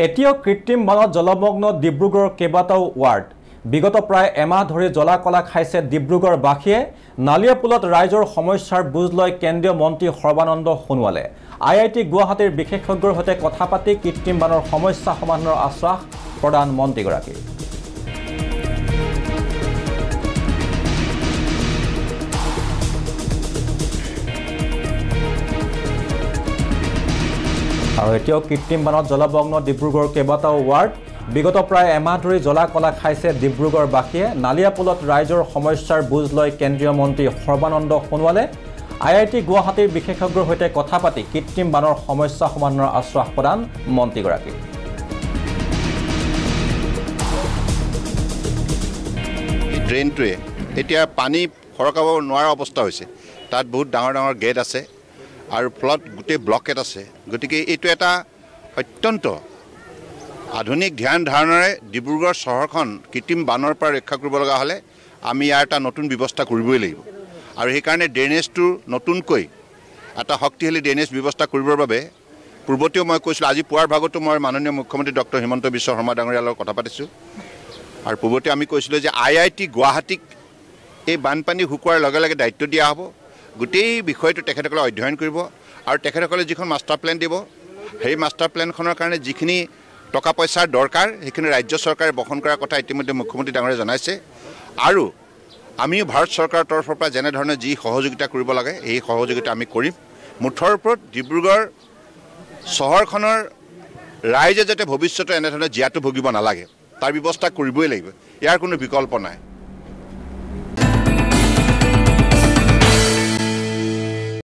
এতিয়াও কৃত্ৰিম বানত জলমগ্ন ডিব্ৰুগড়ৰ কেইবাটাও ৱাৰ্ড বিগত প্ৰায় এমাহ ধৰি জলাকলা খাইছে ডিব্ৰুগড়বাসীয়ে নালিয়াপুলত ৰাইজৰ সমস্যাৰ বুজ লয় কেন্দ্ৰীয় মন্ত্ৰী সৰ্বানন্দ সোণোৱালে IIT গুৱাহাটীৰ বিশেষজ্ঞৰ সৈতে কথা পাতি কৃত্ৰিম বানৰ সমস্যা সমাধানৰ আশ্বাস প্ৰদান মন্ত্ৰীগৰাকীৰ আৰু এতিয়াও কৃত্ৰিম বানত জলমগ্ন ডিব্ৰুগড়ৰ কেইবাটাও ৱাৰ্ড বিগত প্ৰায় এমাহ ধৰি জলাকলা খাইছে ডিব্ৰুগড়বাসীয়ে নালিয়াপুলত ৰাইজৰ সমস্যাৰ বুজ লয় কেন্দ্ৰীয় মন্ত্ৰী সৰ্বানন্দ সোণোৱালে IIT গুৱাহাটীৰ বিশেষজ্ঞৰ সৈতে কথা পাতি কৃত্ৰিম বানৰ সমস্যা সমাধানৰ আশ্বাস প্ৰদান মন্ত্ৰীগৰাকীৰ ড্ৰেইনটোৱে এতিয়া পানী খৰকাব নোৱাৰা অৱস্থা হৈছে তাত বহুত ডাঙৰ ডাঙৰ গেট আছে আৰু ফলত গোটেই ব্লকেট আছে গতিকে এইটো এটা অত্যন্ত আধুনিক ধ্যান ধাৰণাৰে ডিব্ৰুগড় চহৰখন কৃত্ৰিম বানৰ পৰা ৰক্ষা কৰিব লগা হ'লে আমি ইয়াৰ এটা নতুন ব্যৱস্থা কৰিবই লাগিব আৰু সেই কাৰণে ড্ৰেনেজটো নতুনকৈ এটা শক্তিশালী ড্ৰেনেজ ব্যৱস্থা কৰিবৰ বাবে পূৰ্বতেও মই কৈছিলোঁ আজি পুৱাৰ ভাগতো মই মাননীয় মুখ্যমন্ত্ৰী ডক্টৰ হিমন্ত বিশ্ব শৰ্মা ডাঙৰীয়াৰ লগত কথা পাতিছোঁ আৰু পূৰ্বতে আমি কৈছিলোঁ যে IIT গুৱাহাটীক এই বানপানী শুকোৱাৰ লগে লগে দায়িত্ব দিয়া হ'ব গোটেই বিষয়টো তেখেতসকলে অধ্যয়ন কৰিব আৰু তেখেতসকলে যিখন মাষ্টাৰ প্লেন দিব সেই মাষ্টাৰ প্লেনখনৰ কাৰণে যিখিনি টকা পইচাৰ দৰকাৰ সেইখিনি ৰাজ্য চৰকাৰে বহন কৰাৰ কথা ইতিমধ্যে মুখ্যমন্ত্ৰী ডাঙৰীয়াই জনাইছে আৰু আমিও ভাৰত চৰকাৰৰ তৰফৰ পৰা যেনেধৰণে যি সহযোগিতা কৰিব লাগে এই সহযোগিতা আমি কৰিম মুঠৰ ওপৰত ডিব্ৰুগড় চহৰখনৰ ৰাইজে যাতে ভৱিষ্যতে এনেধৰণে জীয়াতু ভুগিব নালাগে তাৰ ব্যৱস্থা কৰিবই লাগিব ইয়াৰ কোনো বিকল্প নাই